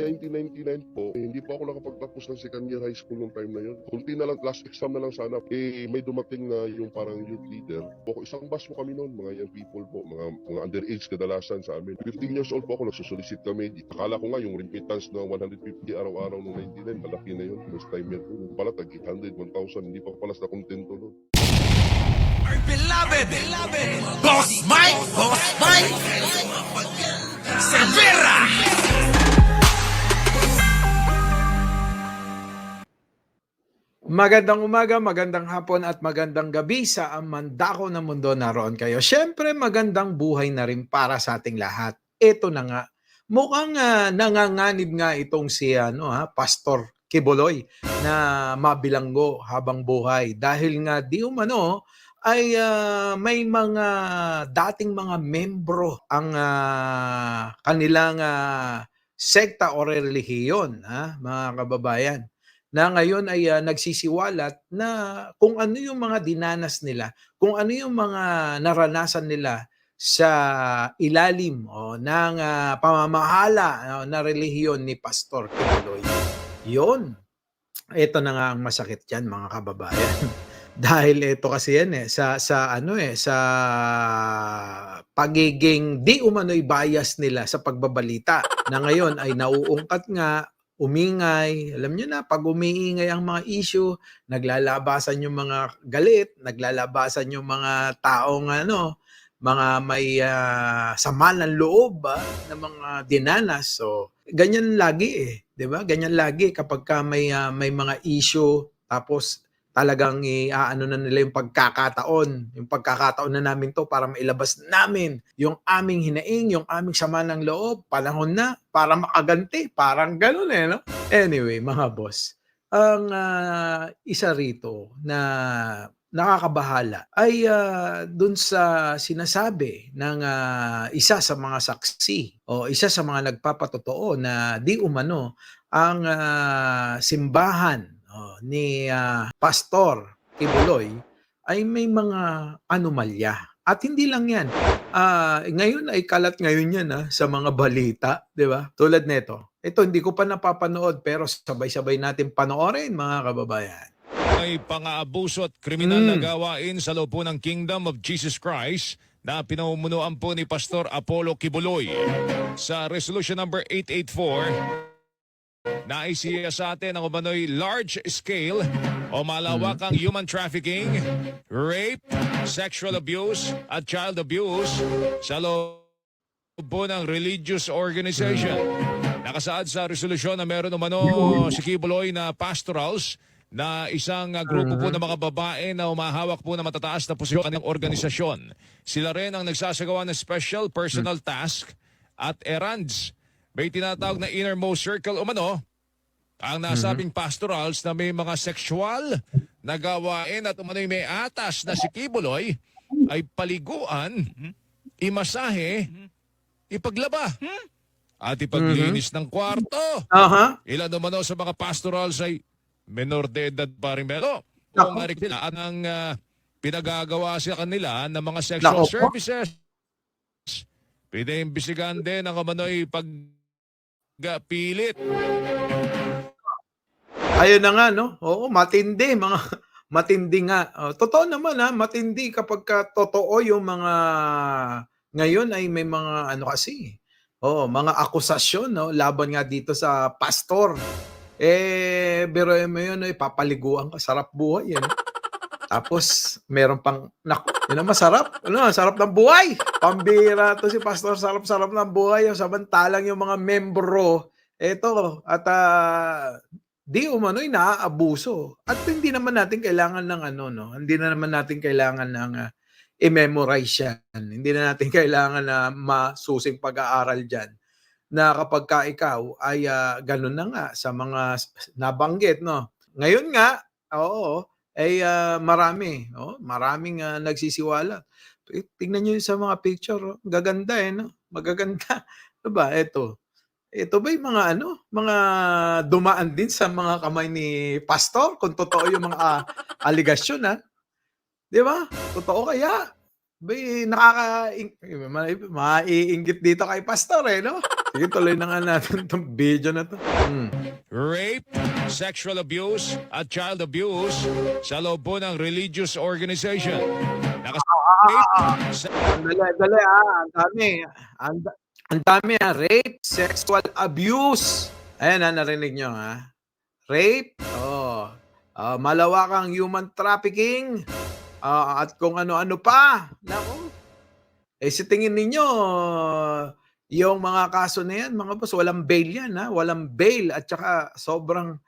1999 po, hindi po ako nakapagtapos ng second year high school nung time na yun. Kunti na lang, last exam na lang sana. May dumating na yung parang youth leader. Isang bus po kami noon, mga young people po, mga underage kadalasan sa amin. 15 years old po ako, nagsusolicit kami. Akala ko nga yung remittance na 150 araw-araw nung 99, malaki na yun. First time yun. Pala, tag 800, 1,000, hindi pa pala sa kontento noon. Our beloved, Boss Mike, Severa. Magandang umaga, magandang hapon at magandang gabi sa mandako ng mundo naroon kayo. Siyempre magandang buhay na rin para sa ating lahat. Ito na nga, mukhang nanganganib nga itong si Pastor Kibuloy na mabilanggo habang buhay. Dahil nga di umano ay may mga dating mga membro ang kanilang sekta o relihiyon, mga kababayan, na ngayon ay nagsisiwalat na kung ano yung mga dinanas nila, kung ano yung mga naranasan nila sa ilalim ng pamamahala na relihiyon ni Pastor Kibuloy. Yun, ito na nga ang masakit diyan, mga kababayan. Dahil ito kasi yan sa pagiging di umano'y bias nila sa pagbabalita na ngayon ay nauungkat nga, umingay. Alam niyo na, pag umiingay ang mga issue, naglalabasan yung mga galit, naglalabasan yung mga taong mga may sama ng loob na mga dinanas. So, ganyan lagi 'di ba? Ganyan lagi kapag may mga issue, tapos talagang iaano na nila yung pagkakataon na namin 'to para mailabas namin yung aming hinaing, yung aming sama ng loob, panahon na para makaganti, parang gano'n no? Anyway, mga boss, ang isa rito na nakakabahala ay dun sa sinasabi ng isa sa mga saksi o isa sa mga nagpapatotoo na di umano ang simbahan ni Pastor Kibuloy ay may mga anomalya. At hindi lang yan. Ngayon ay kalat ngayon yan sa mga balita, di ba? Tulad nito. Ito, hindi ko pa napapanood pero sabay-sabay natin panoorin, mga kababayan. May pang-aabuso at kriminal na gawain sa loob po ng Kingdom of Jesus Christ na pinamumunuan po ni Pastor Apollo Kibuloy. Sa Resolution number 884, naisiya sa atin ang umano'y large-scale o malawakang human trafficking, rape, sexual abuse at child abuse sa loob po ng religious organization. Nakasaad sa resolusyon na meron umano si Kibuloy na pastorals na isang grupo po ng mga babae na umahawak po na matataas na posisyon ng organisasyon. Sila rin ang nagsasagawa ng special personal task at errands. May tinatawag na innermost circle umano ang nasabing pastorals na may mga sexual na gawain at umano'y may atas na si Kibuloy ay paliguan, imasahe, ipaglaba, at ipaglinis ng kwarto. Ilan umano sa mga pastorals ay menor de edad pa rin pero kung nila at ang pinagagawa sa kanila ng mga sexual services. Pinaimbisigan din ang umano'y pagpilit. Ayun na nga, no? Oo, matindi, matindi nga. Totoo naman matindi kapag totoo yung mga ngayon ay may mga mga akusasyon laban nga dito sa pastor. Biruin mo yun, papaliguan ka, sarap buhay no? Tapos meron pang yun ang masarap. Sarap ng buhay. Pambira to si pastor, sarap-sarap ng buhay. Samantalang yung mga membro, eto, at di umano'y naaabuso. At hindi naman natin kailangan ng hindi na naman natin kailangan ng i-memorize yan. Hindi na natin kailangan na masusing pag-aaral dyan. Na kapag ka ikaw ay ganun na nga sa mga nabanggit, no? Ngayon nga, maraming nagsisiwala. Tingnan niyo sa mga picture, gaganda no? Magaganda. Diba? Ito ba yung mga dumaan din sa mga kamay ni pastor kung totoo yung mga aligasyon, 'di ba? Totoo kaya? Bay, maiinggit dito kay Pastor eh, no? Sige, tuloy na nga natin itong video na to. Rape, sexual abuse, at child abuse sa loob po ng religious organization. Dali ang dami. Ang dami rape, sexual abuse. Ayan narinig nyo Rape, malawakang human trafficking, at kung ano-ano pa. Naku. Sa tingin ninyo, yung mga kaso na yan, mga boss, walang bail yan Walang bail at saka sobrang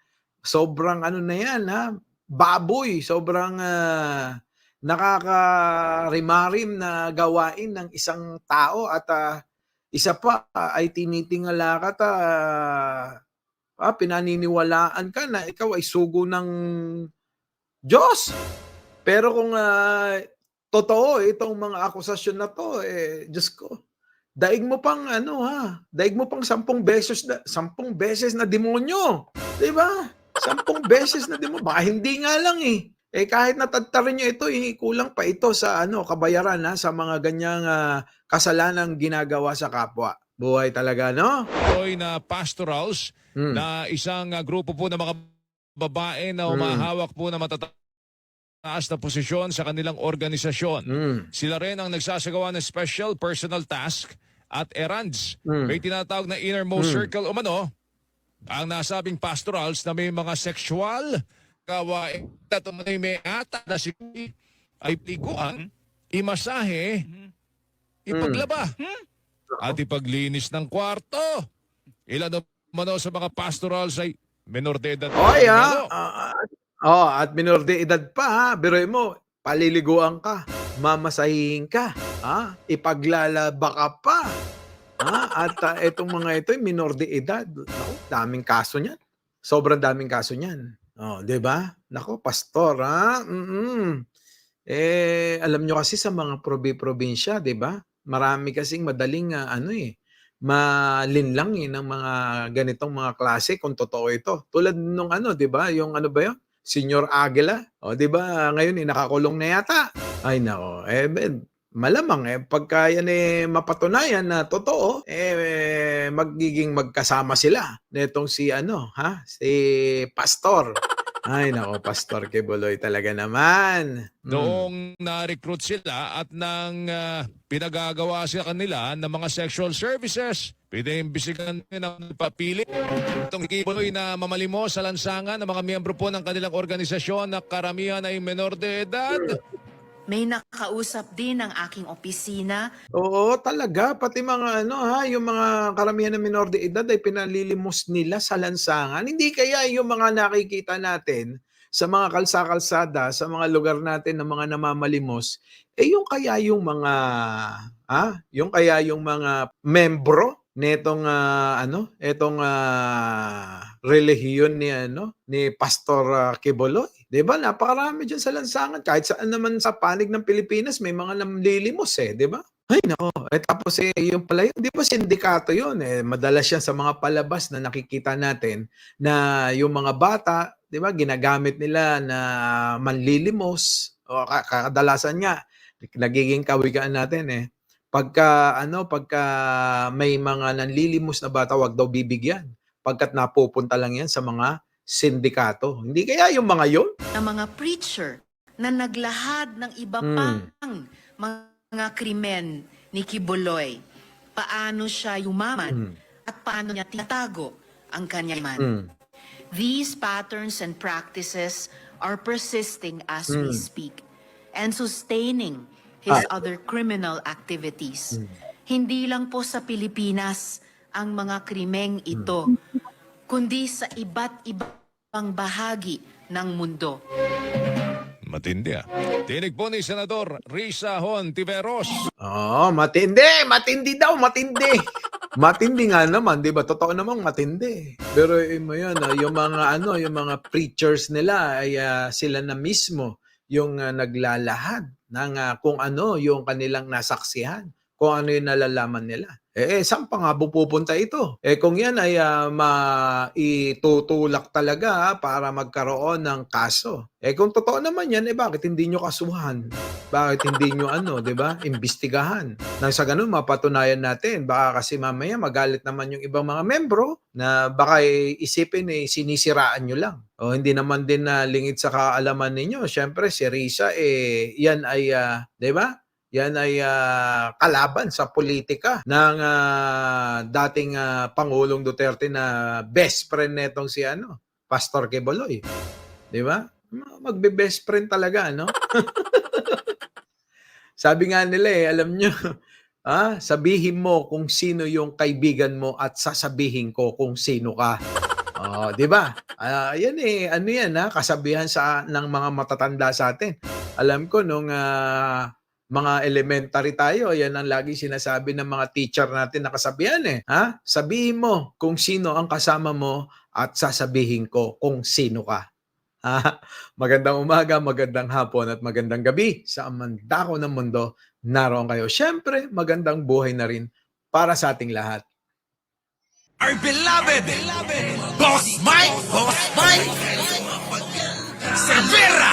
ano na yan baboy, sobrang nakakarimarim na gawain ng isang tao at isa pa ay tinitingala ka pinaniniwalaan ka na ikaw ay sugo ng Diyos. Pero kung totoo itong mga akusasyon na to, Diyos ko, daig mo pang daig mo pang 10 beses na demonyo. 'Di ba? 10 beses na demonyo. Baka hindi nga lang kahit natagtarin nyo ito, kulang pa ito sa kabayaran sa mga ganyang kasalanang ginagawa sa kapwa. Buhay talaga, no? Ito'y na pastorals na isang grupo po ng mga babae na umahawak po na matataas na posisyon sa kanilang organisasyon. Sila rin ang nagsasagawa ng special personal task at errands. May tinatawag na innermost circle umano ang nasabing pastorals na may mga sexual gawain at may ata na ay pliguan, imasahe, ipaglaba, at ipaglinis ng kwarto. Ilan naman sa mga pastorals ay menor de edad. At menor de edad pa Biruin mo, paliliguan ka, mamasahihin ka, ipaglalaba ka pa. At itong mga ito ay menor de edad. Naku, daming kaso niyan. Sobrang daming kaso niyan. 'Di ba? Nako, pastor, alam nyo kasi sa mga probinsya, 'di ba? Marami kasing madaling malinlang ng mga ganitong mga klase kung totoo ito. Tulad nung 'di ba? Yung ano ba 'yon? Senior Aguila. 'Di ba? Ngayon nakakulong na yata. Ay nako, malamang pagka yan mapatunayan na totoo, magiging magkasama sila nitong si si Pastor. Ay nako, Pastor Kibuloy talaga naman. Noong na-recruit sila at nang pinagagawa sa kanila ng mga sexual services, pinaimbisigan ng papili itong Kibuloy na mamalimos sa lansangan ng mga miyembro po ng kanilang organisasyon na karamihan ay menor de edad. May nakausap din ng aking opisina. Oo, talaga. Pati mga yung mga karamihan ng menor de edad ay pinalilimos nila sa lansangan. Hindi kaya yung mga nakikita natin sa mga kalsada, sa mga lugar natin ng mga namamalimos, yung kaya yung mga membro netong relihiyon ni Pastor Kibuloy. 'Di ba? Napakarami diyan sa lansangan. Kahit saan naman sa panig ng Pilipinas may mga namlilimos 'di ba? Ay nako. Tapos yung pala yun, 'di ba sindikato yun madalas yan sa mga palabas na nakikita natin na yung mga bata, 'di ba, ginagamit nila na manlilimos o kadalasan nga nagiging kawigaan natin pagka may mga nanlilimos na bata, wag daw bibigyan pagkat napupunta lang yan sa mga sindikato. Hindi kaya yung mga yun? Ng mga preacher na naglahad ng iba pang mga krimen ni Kibuloy. Paano siya yumaman at paano niya tinatago ang kanyang man. These patterns and practices are persisting as we speak and sustaining his other criminal activities. Hindi lang po sa Pilipinas ang mga krimeng ito, kundi sa iba't ibang bahagi ng mundo. Matindi Tinig po ni Senador Risa Hontiveros. Matindi daw, matindi. Matindi nga naman, 'di ba? Totoo namang matindi. Pero yung mga preachers nila ay sila na mismo yung naglalahad ng kung ano yung kanilang nasaksihan, kung ano yung nalalaman nila. Saan pa nga pupunta ito? Kung yan ay maitutulak talaga para magkaroon ng kaso. Kung totoo naman yan, bakit hindi nyo kasuhan? Bakit hindi nyo di ba, imbestigahan? Nang sa ganun, mapatunayan natin. Baka kasi mamaya magalit naman yung ibang mga membro na baka isipin sinisiraan nyo lang. O hindi naman din na lingid sa kaalaman ninyo. Siyempre, si Risa, yan ay, di ba? Yan ay kalaban sa politika ng dating Pangulong Duterte na best friend netong si Pastor Quiboloy. 'Di ba? Magbe-best friend talaga, no? Sabi nga nila alam nyo, sabihin mo kung sino yung kaibigan mo at sasabihin ko kung sino ka. 'Di ba? Yan yan kasabihan ng mga matatanda sa atin. Alam ko nung mga elementary tayo, yan ang lagi sinasabi ng mga teacher natin na kasabihan Sabihin mo kung sino ang kasama mo at sasabihin ko kung sino ka. Magandang umaga, magandang hapon at magandang gabi sa mandako ng mundo. Naroon kayo. Siyempre, magandang buhay na rin para sa ating lahat. Our beloved Boss Mike Severa.